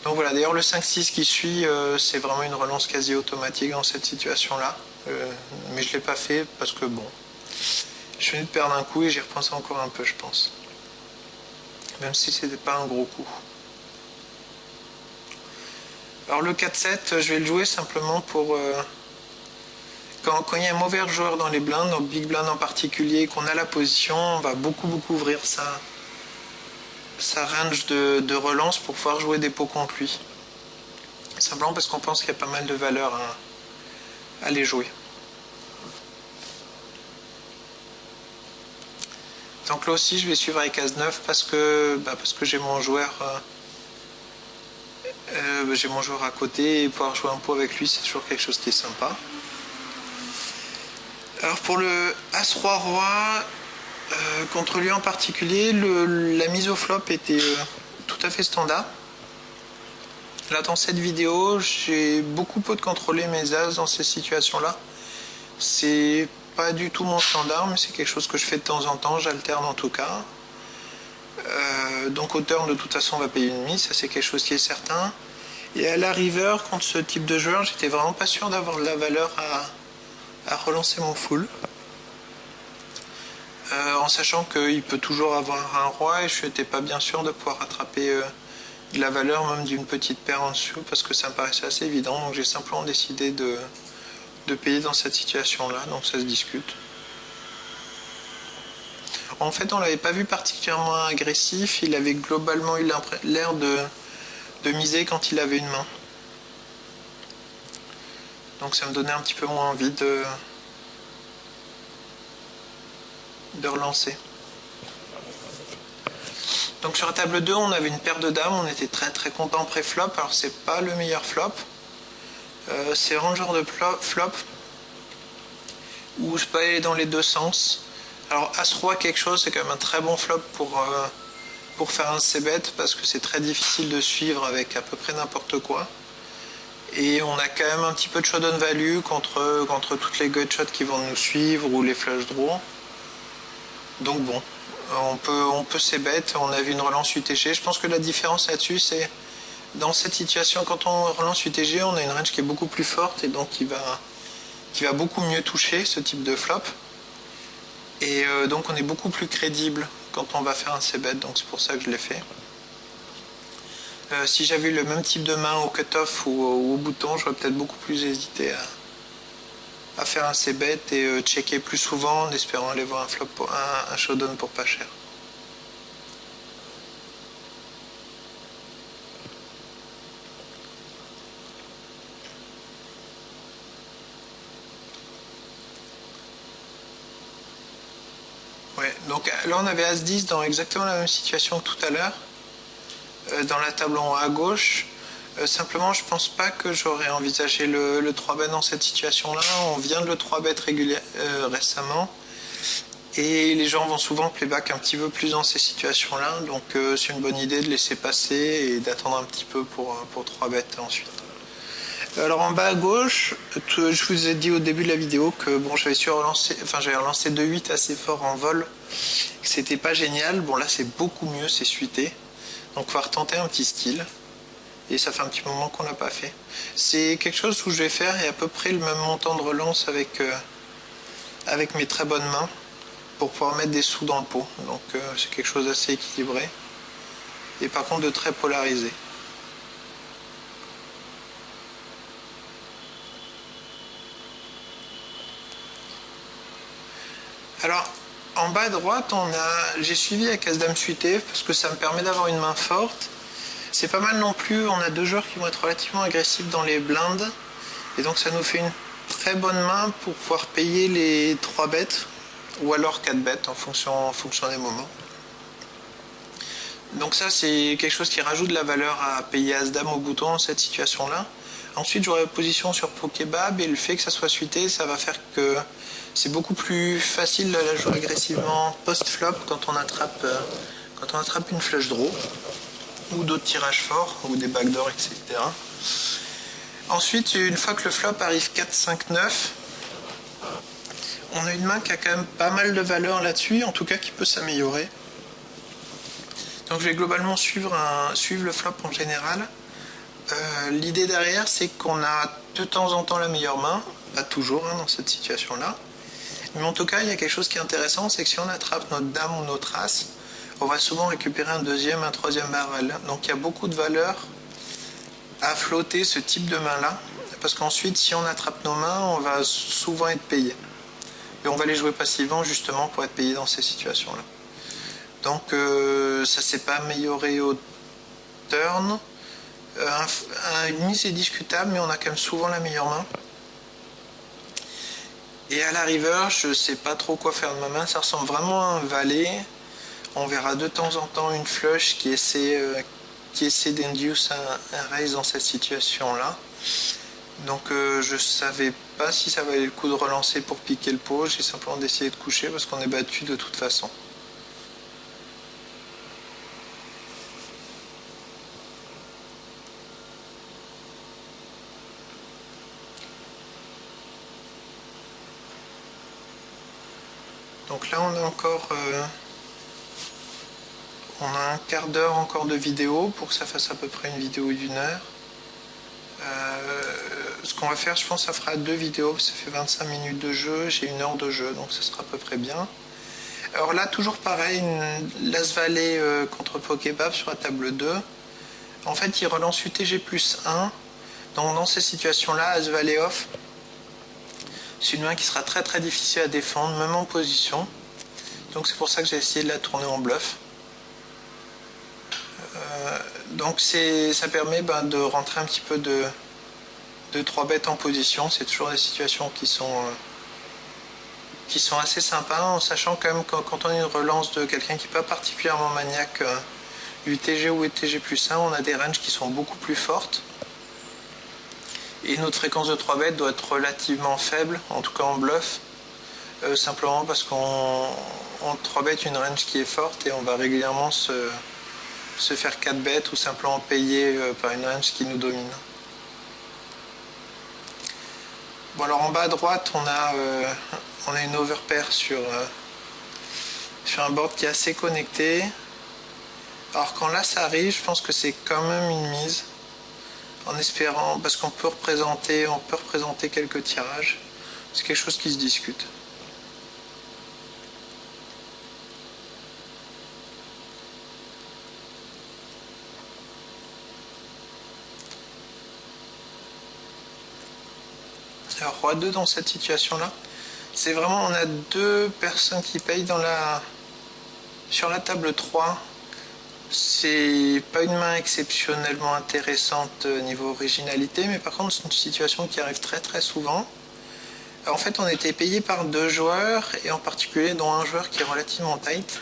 Donc voilà, d'ailleurs le 5-6 qui suit, c'est vraiment une relance quasi automatique dans cette situation-là. Mais je l'ai pas fait parce que bon, je venais de perdre un coup et j'y repensais encore un peu, je pense. Même si c'était pas un gros coup. Alors le 4-7, je vais le jouer simplement pour... Quand il y a un mauvais joueur dans les blindes, dans le big blind en particulier, qu'on a la position, on va beaucoup ouvrir sa range de relance pour pouvoir jouer des pots contre lui. Simplement parce qu'on pense qu'il y a pas mal de valeur à les jouer. Donc là aussi je vais suivre avec As-9 parce que j'ai mon joueur à côté et pouvoir jouer un pot avec lui, c'est toujours quelque chose qui est sympa. Alors pour le As-Roi-Roi, contre lui en particulier, la mise au flop était tout à fait standard. Là dans cette vidéo, j'ai beaucoup peu de contrôler mes As dans ces situations-là. C'est pas du tout mon standard, mais c'est quelque chose que je fais de temps en temps, j'alterne en tout cas. Donc au turn de toute façon on va payer une mise, ça c'est quelque chose qui est certain. Et à la river, contre ce type de joueur, j'étais vraiment pas sûr d'avoir de la valeur à relancer mon full. En sachant qu'il peut toujours avoir un roi et je n'étais pas bien sûr de pouvoir attraper de la valeur même d'une petite paire en dessous parce que ça me paraissait assez évident, donc j'ai simplement décidé de payer dans cette situation là, donc ça se discute. En fait on l'avait pas vu particulièrement agressif, il avait globalement eu l'air de miser quand il avait une main. Donc ça me donnait un petit peu moins envie de relancer. Donc sur la table 2, on avait une paire de dames, on était très content pré-flop. Alors c'est pas le meilleur flop. C'est vraiment le genre de flop où je peux aller dans les deux sens. Alors As-Roi quelque chose, c'est quand même un très bon flop pour faire un c-bet parce que c'est très difficile de suivre avec à peu près n'importe quoi. Et on a quand même un petit peu de showdown value contre toutes les gutshots qui vont nous suivre ou les flush draws. Donc bon, on peut c-bet, on a vu une relance UTG. Je pense que la différence là-dessus, c'est dans cette situation, quand on relance UTG, on a une range qui est beaucoup plus forte et donc qui va beaucoup mieux toucher ce type de flop. Et donc on est beaucoup plus crédible quand on va faire un c-bet, donc c'est pour ça que je l'ai fait. Si j'avais eu le même type de main au cut-off ou au bouton, j'aurais peut-être beaucoup plus hésité à faire un c-bet et checker plus souvent en espérant aller voir un showdown pour pas cher. Ouais, donc là on avait As-10 dans exactement la même situation que tout à l'heure, dans la table en haut à gauche. Simplement, je pense pas que j'aurais envisagé le 3-bet dans cette situation-là. On vient de le 3-bet récemment. Et les gens vont souvent playback un petit peu plus dans ces situations-là. Donc c'est une bonne idée de laisser passer et d'attendre un petit peu pour 3-bet ensuite. Alors en bas à gauche, je vous ai dit au début de la vidéo que bon, j'avais relancé 2-8 assez fort en vol. C'était pas génial. Bon là c'est beaucoup mieux, c'est suité. Donc on va retenter un petit style. Et ça fait un petit moment qu'on l'a pas fait. C'est quelque chose où je vais faire et à peu près le même montant de relance avec mes très bonnes mains pour pouvoir mettre des sous dans le pot. Donc c'est quelque chose d'assez équilibré et par contre de très polarisé. Alors en bas à droite, j'ai suivi avec As-Dame suité parce que ça me permet d'avoir une main forte. C'est pas mal non plus, on a deux joueurs qui vont être relativement agressifs dans les blindes. Et donc ça nous fait une très bonne main pour pouvoir payer les 3 bêtes. Ou alors 4 bêtes en fonction des moments. Donc ça c'est quelque chose qui rajoute de la valeur à payer As-Dame au bouton dans cette situation-là. Ensuite j'aurai la position sur Pokébab et le fait que ça soit suité, ça va faire que c'est beaucoup plus facile de la jouer agressivement post-flop quand on attrape une flush draw. ou d'autres tirages forts, ou des backdoors, etc. Ensuite, une fois que le flop arrive 4, 5, 9, on a une main qui a quand même pas mal de valeur là-dessus, en tout cas qui peut s'améliorer. Donc je vais globalement suivre le flop en général. L'idée derrière, c'est qu'on a de temps en temps la meilleure main, pas toujours dans cette situation-là. Mais en tout cas, il y a quelque chose qui est intéressant, c'est que si on attrape notre dame ou notre as, on va souvent récupérer un deuxième, un troisième barrel. Donc il y a beaucoup de valeur à flotter ce type de main-là, parce qu'ensuite, si on attrape nos mains, on va souvent être payé. Et on va les jouer passivement justement pour être payé dans ces situations-là. Donc ça s'est pas amélioré au turn. Une mise est discutable, mais on a quand même souvent la meilleure main. Et à la river, je sais pas trop quoi faire de ma main, ça ressemble vraiment à un valet. On verra de temps en temps une flush qui essaie d'induce un raise dans cette situation-là. Donc je savais pas si ça valait le coup de relancer pour piquer le pot, j'ai simplement d'essayer de coucher parce qu'on est battu de toute façon. Donc là on a encore on a un quart d'heure encore de vidéo pour que ça fasse à peu près une vidéo d'une heure. Ce qu'on va faire, je pense, ça fera 2 vidéos, ça fait 25 minutes de jeu, j'ai 1 heure de jeu, donc ça sera à peu près bien. Alors là, toujours pareil, l'As Valet contre Pokébab sur la table 2. En fait, il relance UTG plus 1. Donc dans ces situations-là, As Valet off, c'est une main qui sera très très difficile à défendre, même en position. Donc c'est pour ça que j'ai essayé de la tourner en bluff. Donc ça permet de rentrer un petit peu de 3 bêtes en position. C'est toujours des situations qui sont assez sympas, en sachant quand même que quand on a une relance de quelqu'un qui n'est pas particulièrement maniaque UTG ou UTG plus 1, on a des ranges qui sont beaucoup plus fortes. Et notre fréquence de 3 bêtes doit être relativement faible, en tout cas en bluff, simplement parce qu'on 3 bêtes une range qui est forte et on va régulièrement se faire 4 bêtes ou simplement payer par une range qui nous domine. Bon, alors en bas à droite, on a une overpair sur un board qui est assez connecté. Alors quand là ça arrive, je pense que c'est quand même une mise, en espérant, parce qu'on peut représenter quelques tirages. C'est quelque chose qui se discute. Alors roi 2 dans cette situation-là, c'est vraiment, on a 2 personnes qui payent sur la table 3. C'est pas une main exceptionnellement intéressante niveau originalité, mais par contre c'est une situation qui arrive très très souvent. En fait, on était payé par 2 joueurs, et en particulier dont un joueur qui est relativement tight.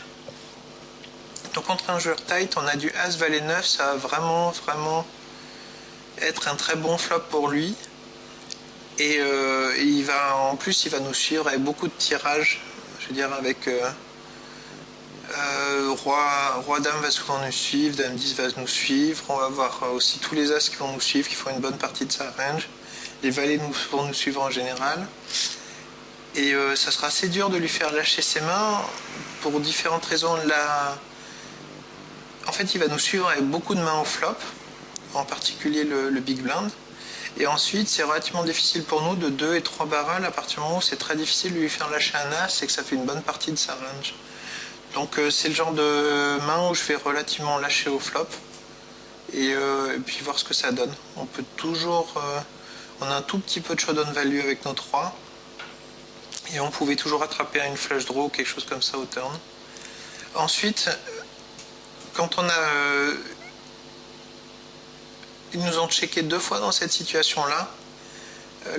Donc contre un joueur tight, on a du As Valet 9, ça va vraiment vraiment être un très bon flop pour lui. Et en plus il va nous suivre avec beaucoup de tirages, je veux dire avec roi dame va souvent nous suivre, dame 10 va nous suivre, on va avoir aussi tous les as qui vont nous suivre, qui font une bonne partie de sa range, les valets vont nous suivre en général, et ça sera assez dur de lui faire lâcher ses mains pour différentes raisons. En fait il va nous suivre avec beaucoup de mains au flop, en particulier le big blind. Et ensuite, c'est relativement difficile pour nous de 2 et 3 barrels à partir du moment où c'est très difficile de lui faire lâcher un as et que ça fait une bonne partie de sa range. Donc c'est le genre de main où je vais relativement lâcher au flop et puis voir ce que ça donne. On peut toujours... on a un tout petit peu de showdown value avec nos 3 et on pouvait toujours attraper à une flush draw ou quelque chose comme ça au turn. Ensuite, quand on a... ils nous ont checké 2 fois dans cette situation-là.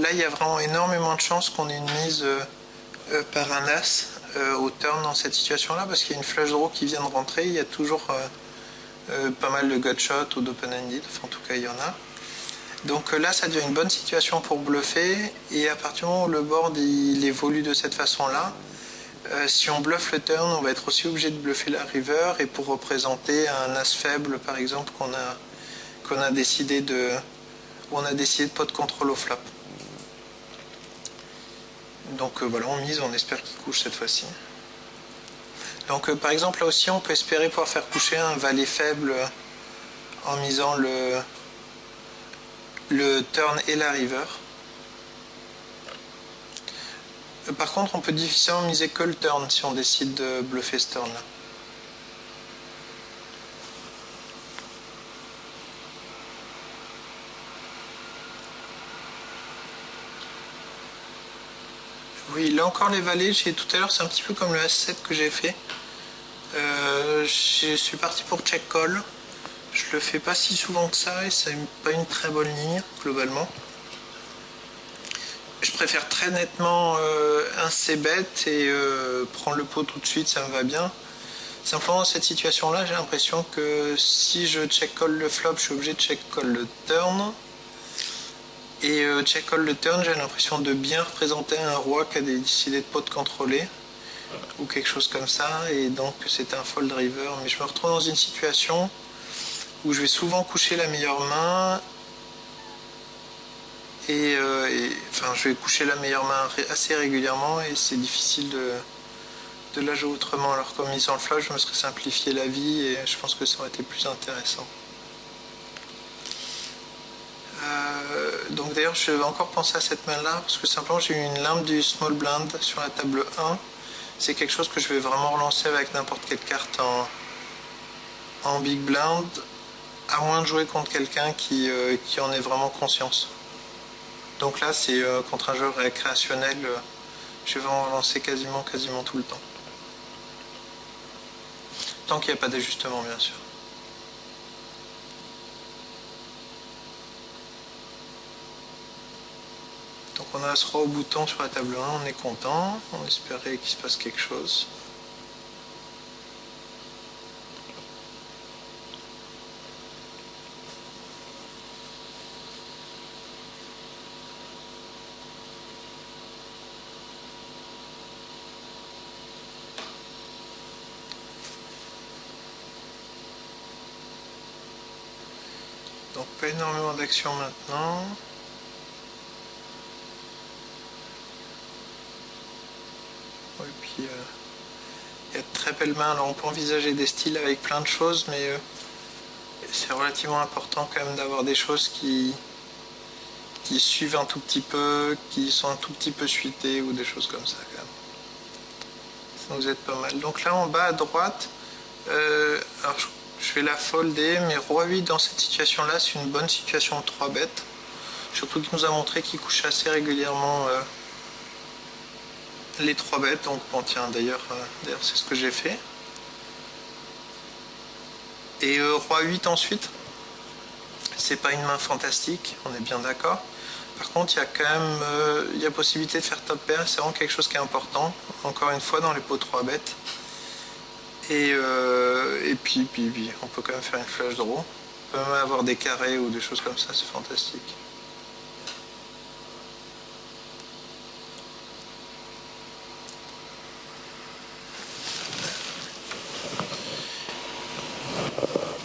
Là, il y a vraiment énormément de chances qu'on ait une mise par un as au turn dans cette situation-là, parce qu'il y a une flush draw qui vient de rentrer. Il y a toujours pas mal de gutshot ou d'open-ended, enfin, en tout cas, il y en a. Donc là, ça devient une bonne situation pour bluffer, et à partir du moment où le board il évolue de cette façon-là, Si on bluffe le turn, on va être aussi obligé de bluffer la river, et pour représenter un as faible par exemple qu'on a décidé de pot de contrôle au flop. Donc voilà, on mise, on espère qu'il couche cette fois-ci. Donc par exemple là aussi on peut espérer pouvoir faire coucher un valet faible en misant le turn et la river. Par contre on peut difficilement miser que le turn si on décide de bluffer ce turn là. Oui, là encore les valets, tout à l'heure c'est un petit peu comme le As7 que j'ai fait. Je suis parti pour check call. Je le fais pas si souvent que ça et c'est pas une très bonne ligne globalement. Je préfère très nettement un c-bet et prendre le pot tout de suite, ça me va bien. Simplement dans cette situation là, j'ai l'impression que si je check call le flop, je suis obligé de check call le turn. Et check call le turn, j'ai l'impression de bien représenter un roi qui a décidé de pot contrôler ou quelque chose comme ça, et donc c'est un fold river. Mais je me retrouve dans une situation où je vais souvent coucher la meilleure main enfin je vais coucher la meilleure main assez régulièrement et c'est difficile de la jouer autrement. Alors qu'en misant le flop, je me serais simplifié la vie et je pense que ça aurait été plus intéressant. Donc d'ailleurs je vais encore penser à cette main là parce que simplement j'ai eu une limpe du small blind sur la table 1. C'est quelque chose que je vais vraiment relancer avec n'importe quelle carte en big blind, à moins de jouer contre quelqu'un qui en ait vraiment conscience. Donc là c'est contre un jeu récréationnel, je vais en relancer quasiment tout le temps. Tant qu'il n'y a pas d'ajustement bien sûr. Donc on a un roi au bouton sur la table 1, on est content, on espérait qu'il se passe quelque chose. Donc pas énormément d'action maintenant. Et puis il y a de très belles mains. Alors on peut envisager des styles avec plein de choses, mais c'est relativement important quand même d'avoir des choses qui suivent un tout petit peu, qui sont un tout petit peu suitées ou des choses comme ça quand même. Ça nous aide pas mal. Donc là en bas à droite, alors je vais la folder, mais roi 8 dans cette situation là c'est une bonne situation de 3 bêtes. Surtout qu'il nous a montré qu'il couchait assez régulièrement les 3 bêtes. Donc bon tiens d'ailleurs c'est ce que j'ai fait. Et roi 8 ensuite, c'est pas une main fantastique, on est bien d'accord. Par contre il y a quand même il y a possibilité de faire top pair, c'est vraiment quelque chose qui est important, encore une fois dans les pots 3 bêtes. Et puis on peut quand même faire une flush draw. On peut même avoir des carrés ou des choses comme ça, c'est fantastique.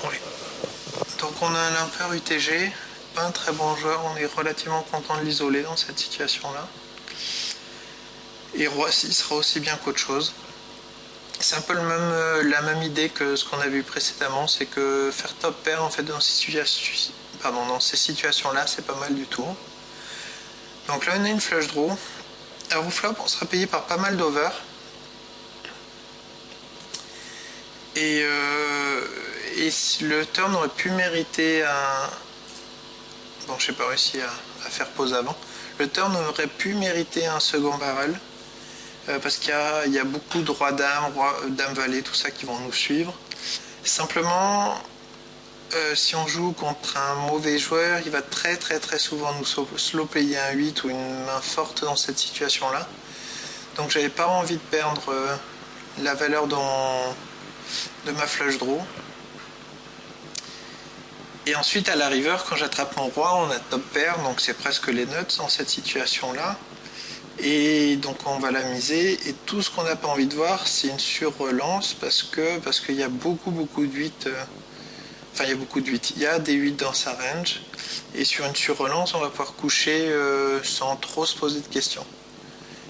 Oui. Donc on a un limpeur UTG, pas un très bon joueur, on est relativement content de l'isoler dans cette situation-là. Et roi 6 sera aussi bien qu'autre chose. C'est un peu la même idée que ce qu'on a vu précédemment, c'est que faire top pair en fait dans ces situations-là, c'est pas mal du tout. Donc là on a une flush draw. Alors au flop, on sera payé par pas mal d'over. Et le turn aurait pu mériter un... Bon, j'ai pas réussi à faire pause avant. Le turn aurait pu mériter un second barrel. Parce qu'il y a beaucoup de roi dame, dame valet, tout ça qui vont nous suivre. Simplement, si on joue contre un mauvais joueur, il va très souvent nous slow payer un 8 ou une main forte dans cette situation là. Donc j'avais pas envie de perdre la valeur de ma flush draw. Et ensuite à la river, quand j'attrape mon roi, on a top pair, donc c'est presque les nuts dans cette situation là. Et donc on va la miser, et tout ce qu'on n'a pas envie de voir, c'est une sur-relance parce qu'il y a beaucoup de 8. Enfin, il y a beaucoup de 8. Il y a des 8 dans sa range. Et sur une sur-relance, on va pouvoir coucher sans trop se poser de questions.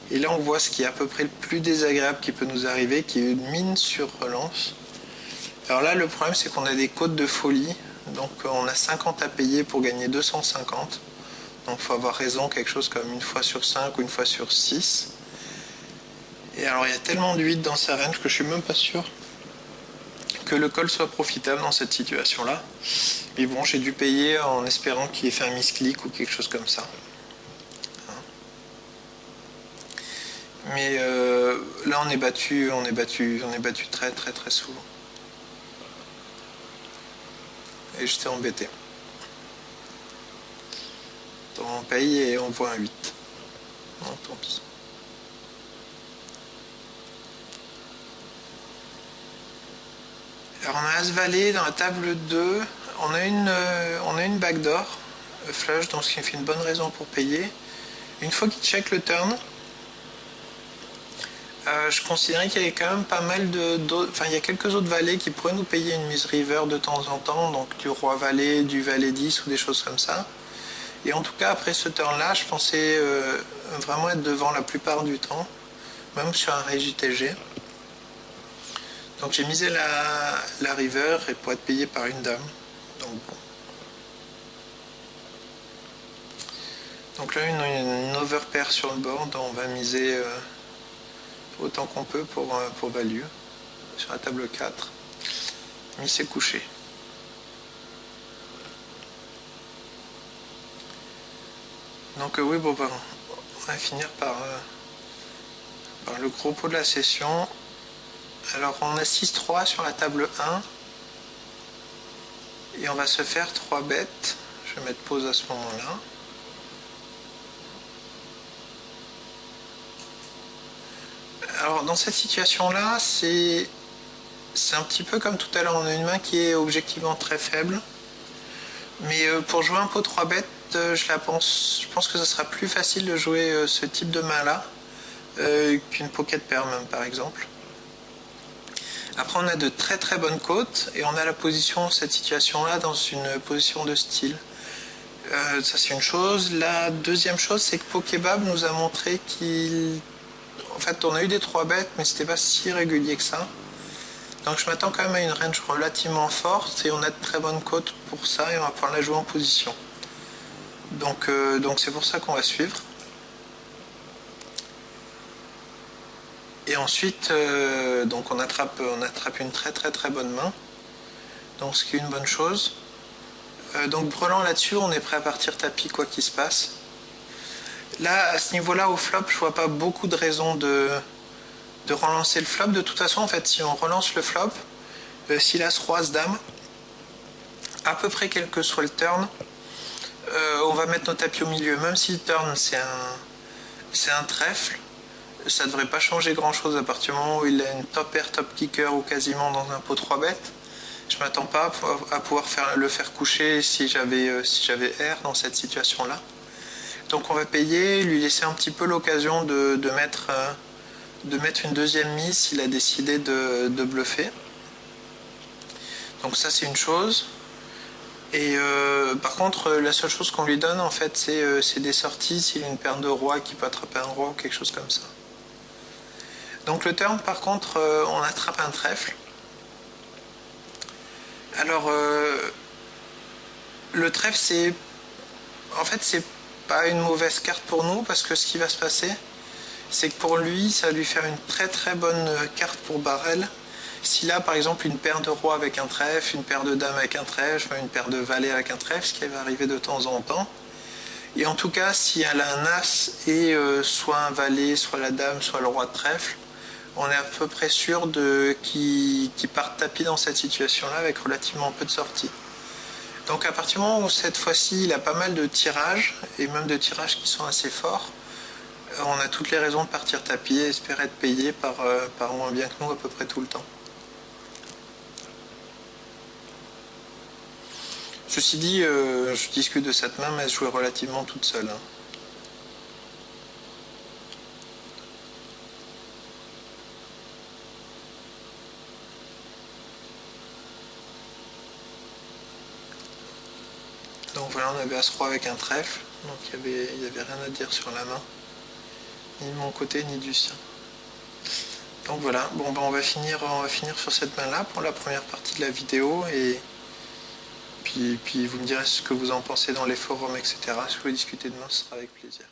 Et là, on voit ce qui est à peu près le plus désagréable qui peut nous arriver, qui est une mine sur relance. Alors là, le problème, c'est qu'on a des cotes de folie. Donc, on a 50 à payer pour gagner 250. Donc, il faut avoir raison, quelque chose comme une fois sur 5 ou une fois sur 6. Et alors, il y a tellement de 8 dans sa range que je suis même pas sûr que le call soit profitable dans cette situation-là. Mais bon, j'ai dû payer en espérant qu'il ait fait un misclick ou quelque chose comme ça. Mais là, on est battu très souvent. Et j'étais embêté. Donc on paye et on voit un 8. Non, tant pis. Alors on a As-Valet dans la table 2. On a une backdoor flush, donc ce qui me fait une bonne raison pour payer. Une fois qu'il check le turn, je considérais qu'il y avait quand même pas mal enfin, il y a quelques autres valets qui pourraient nous payer une mise river de temps en temps, donc du roi valet, du valet 10 ou des choses comme ça. Et en tout cas, après ce turn-là, je pensais vraiment être devant la plupart du temps, même sur un Ré JTG. Donc j'ai misé la river et pour être payé par une dame. Donc bon. Donc là, une overpair sur le board, on va miser autant qu'on peut pour value sur la table 4. Mais c'est couché. Donc oui, bon, ben, on va finir par le gros pot de la session. Alors on a 6-3 sur la table 1. Et on va se faire 3 bêtes. Je vais mettre pause à ce moment-là. Alors dans cette situation-là, c'est un petit peu comme tout à l'heure. On a une main qui est objectivement très faible. Mais pour jouer un pot 3 bêtes, je pense que ça sera plus facile de jouer ce type de main-là qu'une pocket pair même par exemple. Après on a de très bonnes côtes et on a la position, cette situation-là, dans une position de style. Ça c'est une chose. La deuxième chose, c'est que Pokébab nous a montré en fait on a eu des 3 bêtes mais c'était pas si régulier que ça. Donc je m'attends quand même à une range relativement forte et on a de très bonnes côtes pour ça et on va pouvoir la jouer en position. Donc c'est pour ça qu'on va suivre. Et ensuite donc on attrape une très bonne main. Donc ce qui est une bonne chose. Donc brelan là-dessus, on est prêt à partir tapis quoi qu'il se passe. Là à ce niveau-là au flop, je vois pas beaucoup de raisons de relancer le flop. De toute façon en fait si on relance le flop, s'il a As-Roi As-Dame, à peu près quel que soit le turn, on va mettre nos tapis au milieu. Même si le turn c'est un trèfle, ça ne devrait pas changer grand chose à partir du moment où il a une top air, top kicker ou quasiment dans un pot 3 bêtes. Je ne m'attends pas à pouvoir le faire coucher si j'avais air dans cette situation là. Donc on va payer, lui laisser un petit peu l'occasion de mettre une deuxième mise s'il a décidé de bluffer. Donc ça c'est une chose. Et par contre la seule chose qu'on lui donne en fait c'est des sorties s'il a une paire de rois qui peut attraper un roi ou quelque chose comme ça. Donc le turn par contre on attrape un trèfle. Alors le trèfle c'est pas une mauvaise carte pour nous parce que ce qui va se passer c'est que pour lui ça va lui faire une très bonne carte pour barrel. S'il a par exemple une paire de rois avec un trèfle, une paire de dames avec un trèfle, une paire de valets avec un trèfle, ce qui va arriver de temps en temps. Et en tout cas, si elle a un as et soit un valet, soit la dame, soit le roi de trèfle, on est à peu près sûr qu'il parte tapis dans cette situation-là avec relativement peu de sorties. Donc à partir du moment où cette fois-ci il a pas mal de tirages, et même de tirages qui sont assez forts, on a toutes les raisons de partir tapis et espérer être payé par moins bien que nous à peu près tout le temps. Ceci dit, je discute de cette main, mais elle se jouait relativement toute seule. Donc voilà, on avait As-Roi avec un trèfle, donc il y avait rien à dire sur la main, ni de mon côté ni du sien. Donc voilà, bon ben on va finir sur cette main là pour la première partie de la vidéo, et puis vous me direz ce que vous en pensez dans les forums, etc. Si vous voulez discuter demain, ce sera avec plaisir.